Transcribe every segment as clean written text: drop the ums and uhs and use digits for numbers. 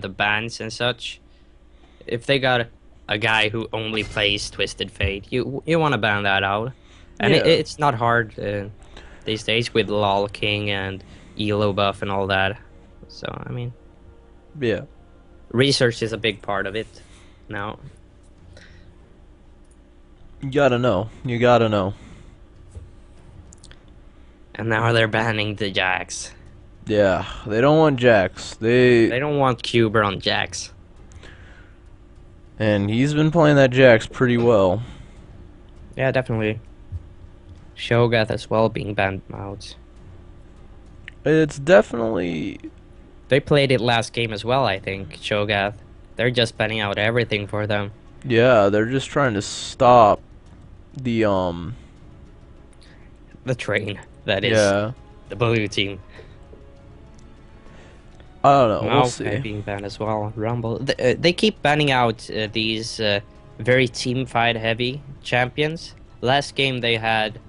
the bans and such, if they got a guy who only plays Twisted Fate, you want to ban that out. And Yeah, it's not hard these days with LOL King and ELO buff and all that. So, I mean, yeah. research is a big part of it now. You gotta know. You gotta know. And now they're banning the Jax. Yeah, they don't want Jax. They don't want Cuber on Jax. And he's been playing that Jax pretty well. Yeah, definitely. Shogath as well being banned out. It's definitely. They played it last game as well, I think, Shogath. They're just banning out everything for them. Yeah, they're just trying to stop the The train, that is. Yeah. The blue team. I don't know. We'll Maokai see. being banned as well. Rumble. They keep banning out these very team fight heavy champions. Last game they had,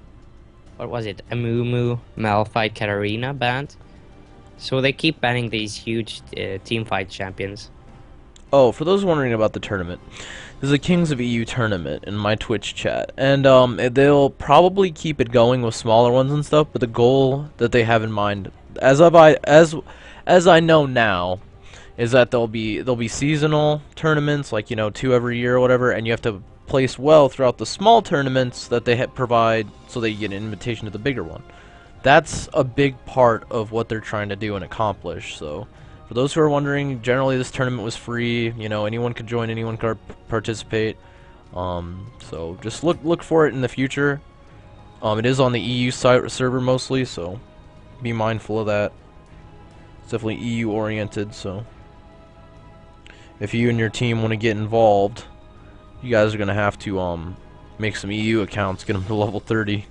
what was it? Amumu, Malphite, Katarina banned. So they keep banning these huge team fight champions. Oh, for those wondering about the tournament, there's a Kings of EU tournament in my Twitch chat, and they'll probably keep it going with smaller ones and stuff. But the goal that they have in mind, as I know now, is that there'll be seasonal tournaments, like 2 every year or whatever, and you have to place well throughout the small tournaments that they provide, so that you get an invitation to the bigger one. That's a big part of what they're trying to do and accomplish. So, for those who are wondering, generally this tournament was free. Anyone could join, anyone could participate. So just look for it in the future. It is on the EU site server mostly, so be mindful of that. It's definitely EU oriented, so if you and your team want to get involved, you guys are gonna have to make some EU accounts, get them to level 30,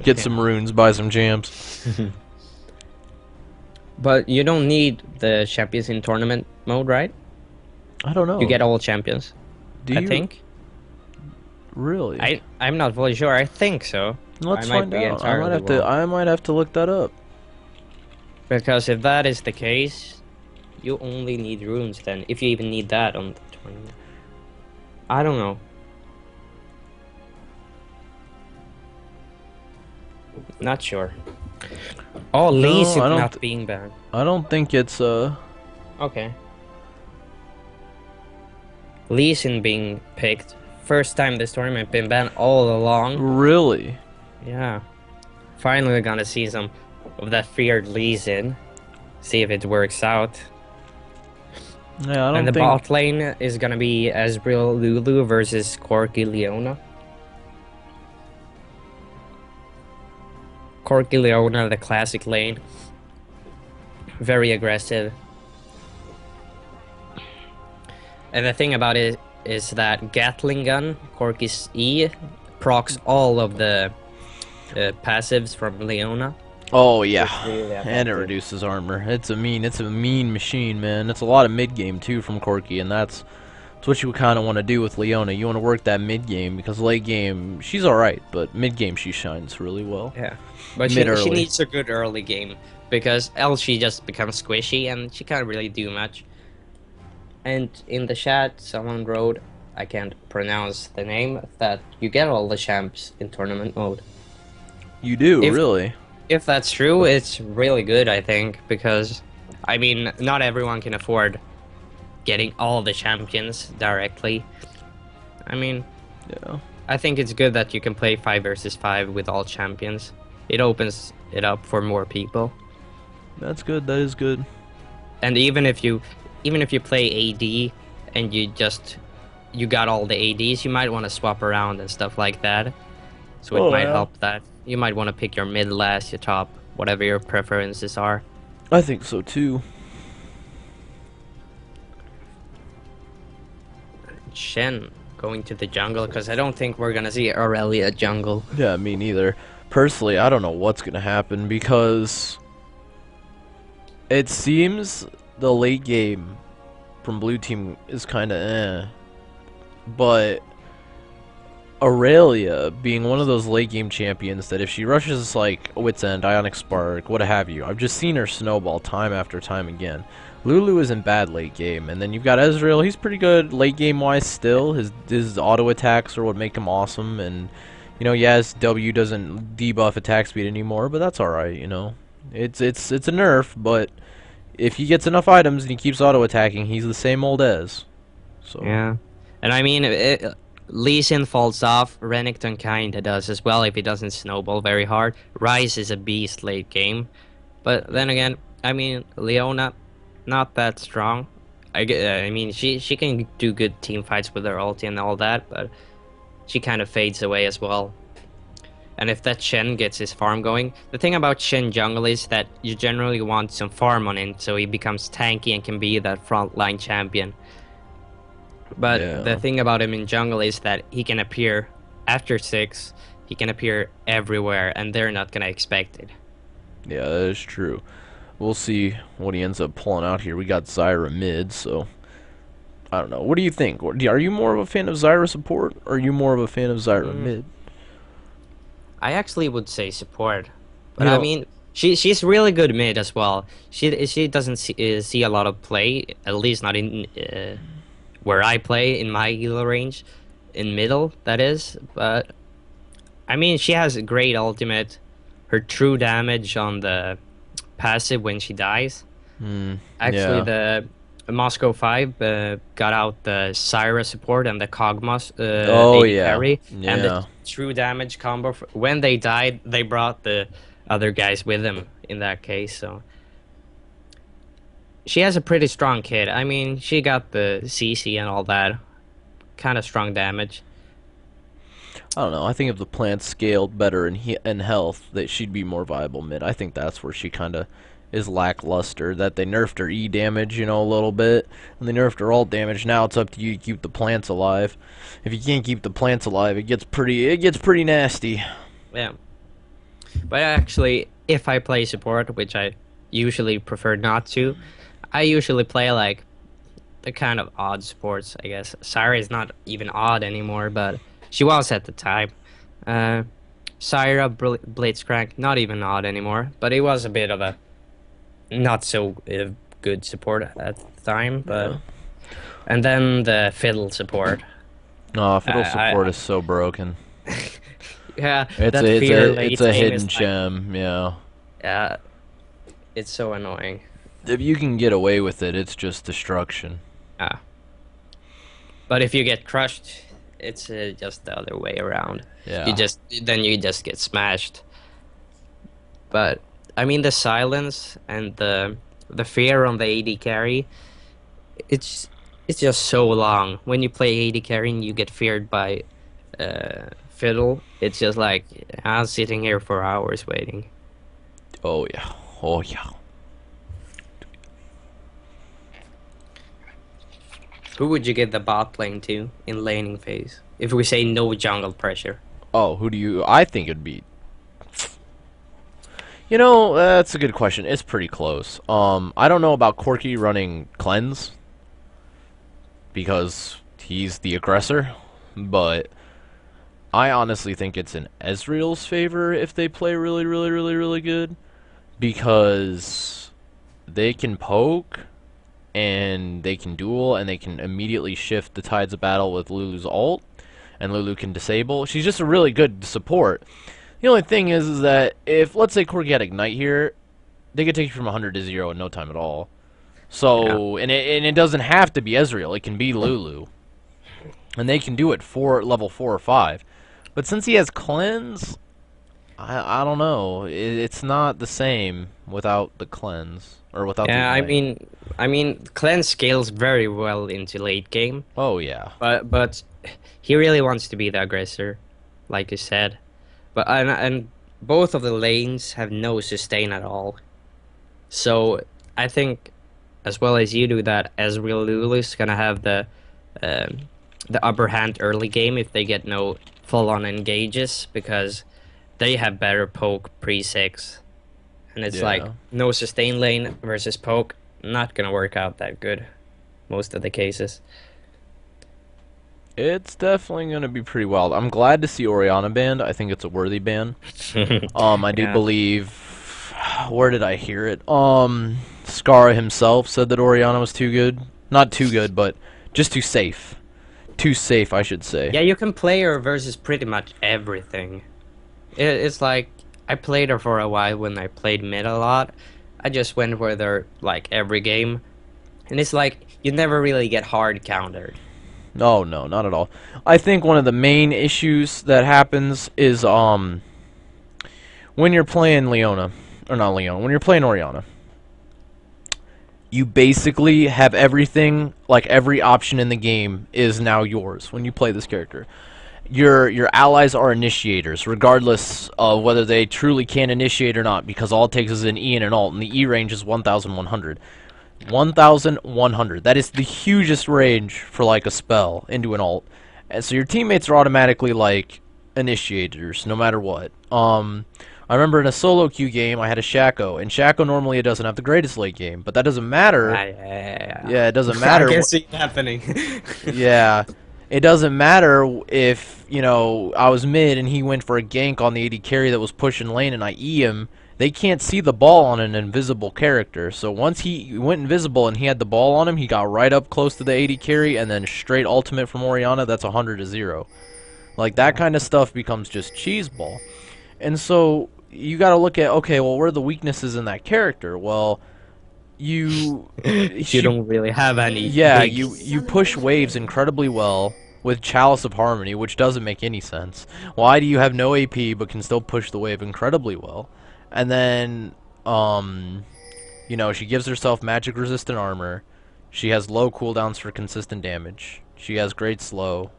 get some runes, buy some gems. But you don't need the champions in tournament mode, right? I don't know. You get all champions. Do I you think. really? I'm not fully sure. I think so. Let's I might find be out. I might entirely have to. wrong. I might have to look that up. Because if that is the case, you only need runes then. If you even need that on the tournament. I don't know. Not sure. Oh, Lee is I don't not being banned. I don't think it's Okay. Lee Sin being picked. First time this tournament been banned all along. really. Yeah. Finally gonna see some of that feared Lee Sin. See if it works out. Yeah, I don't And the think. bot lane is gonna be Asbriel Lulu versus Corki Leona. Corki Leona, the classic lane. Very aggressive. And the thing about it is that Gatling gun, Corki's E, procs all of the passives from Leona. Oh yeah, It's really and it effective. reduces armor. It's a mean machine, man. It's a lot of mid game too from Corki, and that's what you kind of want to do with Leona. You want to work that mid game because late game she's all right, but mid game she shines really well. Yeah, but she Mid-early. needs a good early game because else she just becomes squishy and she can't really do much. And in the chat, someone wrote, I can't pronounce the name, that you get all the champs in tournament mode. You do If- really. If that's true, it's really good, I think, because, I mean, not everyone can afford getting all the champions directly. I mean, Yeah. I think it's good that you can play 5 versus 5 with all champions. It opens it up for more people. That's good. That is good. And even if you play AD and you got all the ADs, you might want to swap around and stuff like that. So it Oh, might yeah. help that. You might want to pick your mid last, your top, whatever your preferences are. I think so too. Shen going to the jungle, because I don't think we're gonna see Aurelia jungle. Yeah, me neither. Personally, I don't know what's gonna happen because it seems the late game from blue team is kind of but Aurelia being one of those late game champions that if she rushes like Wit's End, Ionic Spark, what have you, I've just seen her snowball time after time again. Lulu isn't bad late game, and then you've got Ezreal. He's pretty good late game wise still. His auto attacks are what make him awesome, and you know, yes, W doesn't debuff attack speed anymore, but that's all right. You know, it's a nerf, but if he gets enough items and he keeps auto attacking, he's the same old Ez. So Yeah, and I mean, Lee Sin falls off. Renekton kinda does as well if he doesn't snowball very hard. Rize is a beast late game, but then again, I mean, Leona, not that strong. I mean, she can do good team fights with her ulti and all that, but she kind of fades away as well. And if that Shen gets his farm going, the thing about Shen jungle is that you generally want some farm on him, so he becomes tanky and can be that frontline champion. But yeah, the thing about him in jungle is that he can appear after 6, he can appear everywhere, and they're not gonna expect it. yeah, that is true. We'll see what he ends up pulling out here. We got Zyra mid, so I don't know. What do you think? Are you more of a fan of Zyra support, or are you more of a fan of Zyra mid? I actually would say support, but You I know- mean, she's really good mid as well. She doesn't see a lot of play, at least not in where I play in my elo range, in middle that is. But I mean, she has a great ultimate. Her true damage on the passive when she dies. Actually, Yeah. the Moscow 5 got out the Syra support and the Kog'Maw Oh, AD yeah. carry, Yeah. and the true damage combo. When they died, they brought the other guys with them in that case. So she has a pretty strong kit. I mean, she got the CC and all that, kind of strong damage. I don't know. I think if the plant scaled better in health, that she'd be more viable mid. I think that's where she kind of is lackluster. That they nerfed her E damage, you know, a little bit, and they nerfed her ult damage. Now it's up to you to keep the plants alive. If you can't keep the plants alive, it gets pretty nasty. Yeah. But actually, if I play support, which I usually prefer not to, I usually play like the kind of odd supports, I guess. Syra is not even odd anymore, but she was at the time. Syra, Blitzcrank, not even odd anymore, but it was a bit of a not so good support at the time. But Yeah. and then the Fiddle support. Oh, fiddle I- support is so broken. Yeah, It's that a, fear late it's a game hidden is like- gem, yeah. Yeah, it's so annoying. If you can get away with it, it's just destruction. Ah. But if you get crushed, it's just the other way around. Yeah. You just get smashed. But I mean, the silence and the fear on the AD carry, it's just so long. When you play AD carry and you get feared by Fiddle, it's just like I'm sitting here for hours waiting. Oh yeah. Oh yeah. Who would you get the bot lane to in laning phase? If we say no jungle pressure. Oh, who do you... I think it'd be... You know, that's a good question. It's pretty close. I don't know about Corki running Cleanse, because he's the aggressor, but I honestly think it's in Ezreal's favor if they play really good, because they can poke, and they can duel, and they can immediately shift the tides of battle with Lulu's ult, and Lulu can disable. She's just a really good support. The only thing is that if, let's say, Corki had Ignite here, they could take you from 100 to 0 in no time at all. So, and it doesn't have to be Ezreal. It can be Lulu. And they can do it for level 4 or 5. But since he has Cleanse, I don't know. It's not the same without the Cleanse. Or without the Ignite. I mean, Cleanse scales very well into late game. Oh, yeah. But he really wants to be the aggressor, like you said. But and both of the lanes have no sustain at all. So I think, as well as you do, that Ezreal Lulu is gonna have the upper hand early game if they get no full-on engages, because they have better poke pre-6. And it's like, no sustain lane versus poke, not gonna work out that good most of the cases. It's definitely going to be pretty wild. I'm glad to see Orianna banned. I think it's a worthy ban. I do Yeah. believe... Where did I hear it? Skara himself said that Orianna was too good. Not too good, but just too safe. Too safe, I should say. Yeah, you can play her versus pretty much everything. It's like, I played her for a while when I played mid a lot. I just went with her like every game. And it's like, you never really get hard countered. No, not at all. I think one of the main issues that happens is when you're playing Leona, or not Leona, when you're playing Orianna, you basically have everything, like every option in the game is now yours when you play this character. Your allies are initiators, regardless of whether they truly can initiate or not, because all it takes is an E and an ult, and the E range is 1,100. 1,100. That is the hugest range for like a spell into an ult. And so your teammates are automatically like initiators, no matter what. I remember in a solo queue game, I had a Shaco, and Shaco normally it doesn't have the greatest late game, but that doesn't matter. Yeah, it doesn't matter. I can see it happening. Yeah. It doesn't matter if, you know, I was mid and he went for a gank on the AD carry that was pushing lane and I E him. They can't see the ball on an invisible character. So once he went invisible and he had the ball on him, he got right up close to the AD carry and then straight ultimate from Orianna, that's 100-0. Like, that kind of stuff becomes just cheeseball. And so you got to look at, okay, well, where are the weaknesses in that character? Well, you don't really have any. Yeah, you push waves incredibly well with Chalice of Harmony, which doesn't make any sense. Why do you have no AP but can still push the wave incredibly well? And then, you know, she gives herself magic resistant armor. She has low cooldowns for consistent damage. She has great slow.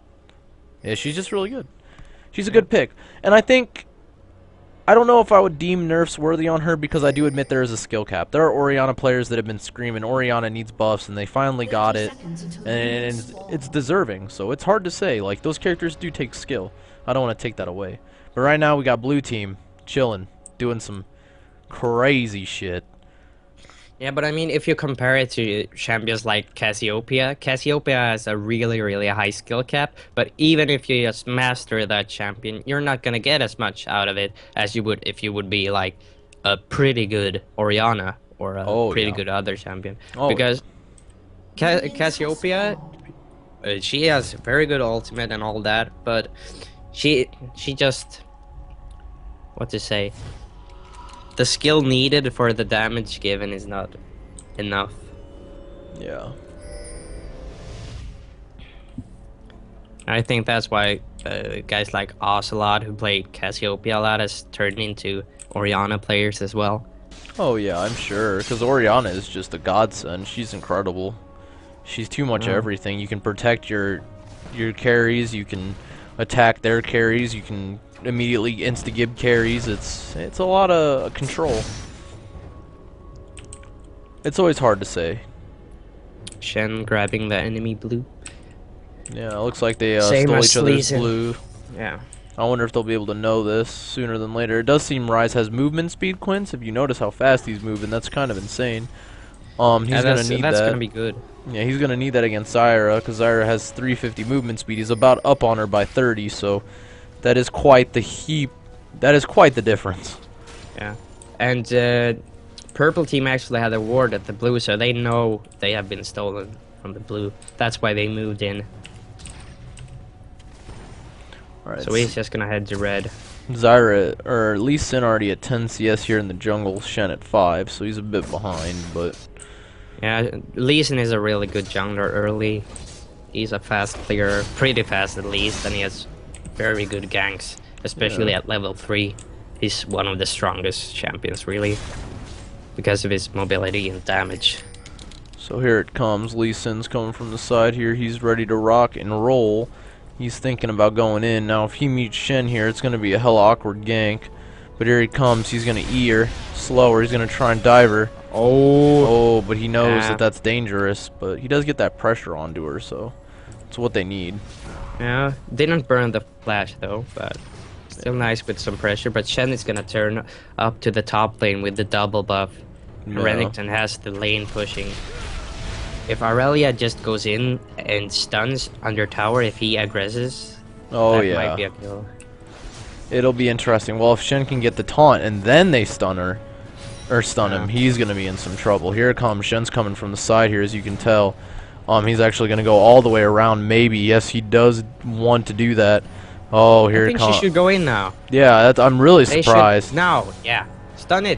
Yeah, she's just really good. She's a good pick. And I don't know if I would deem nerfs worthy on her, because I do admit there is a skill cap. There are Orianna players that have been screaming Orianna needs buffs, and they finally got it, and it's deserving. So it's hard to say. Like, those characters do take skill. I don't want to take that away. But right now we got blue team chilling, doing some crazy shit. Yeah, but I mean, if you compare it to champions like Cassiopeia has a really, really high skill cap, but even if you just master that champion, you're not gonna get as much out of it as you would if you would be like a pretty good Orianna or a pretty good other champion. Because Cassiopeia, she has very good ultimate and all that, but she just, what to say, the skill needed for the damage given is not enough. Yeah. I think that's why guys like Ocelot, who played Cassiopeia a lot, has turned into Orianna players as well. Oh yeah, I'm sure, because Orianna is just a godsend. She's incredible. She's too much everything. You can protect your carries, you can attack their carries, you can immediately insta-gib carries. It's a lot of control. It's always hard to say. Shen grabbing the enemy blue. Yeah, it looks like they stole each other's blue. Yeah. I wonder if they'll be able to know this sooner than later. It does seem Rize has movement speed, Quince. If you notice how fast he's moving, that's kind of insane. He's gonna need that. That's gonna be good. Yeah, he's gonna need that against Zyra, because Zyra has 350 movement speed. He's about up on her by 30, so that is quite the that is quite the difference. Yeah, and purple team actually had a ward at the blue, so they know they have been stolen from the blue. That's why they moved in. Alright, so he's just gonna head to red. Zyra, or Lee Sin already at 10 CS here in the jungle, Shen at 5, so he's a bit behind, but yeah, Lee Sin is a really good jungler early. He's a fast player, pretty fast at least, and he has very good ganks, especially at level 3. He's one of the strongest champions, really, because of his mobility and damage. So here it comes. Lee Sin's coming from the side here. He's ready to rock and roll. He's thinking about going in. Now, if he meets Shen here, it's going to be a hella awkward gank. But here he comes. He's going to E her. Slower. He's going to try and dive her. Oh, but he knows that that's dangerous. But he does get that pressure onto her, so it's what they need. Yeah, didn't burn the flash though, but still nice with some pressure. But Shen is gonna turn up to the top lane with the double buff. No. Renekton has the lane pushing. If Aurelia just goes in and stuns under tower, if he aggresses, that might be a kill. It'll be interesting. Well, if Shen can get the taunt and then they stun her, or stun him. He's gonna be in some trouble. Here it comes. Shen's coming from the side here, as you can tell. He's actually gonna go all the way around. Maybe, yes, he does want to do that. Oh, here it comes. I think she should go in now. Yeah, I'm really surprised. Now, yeah, stun it.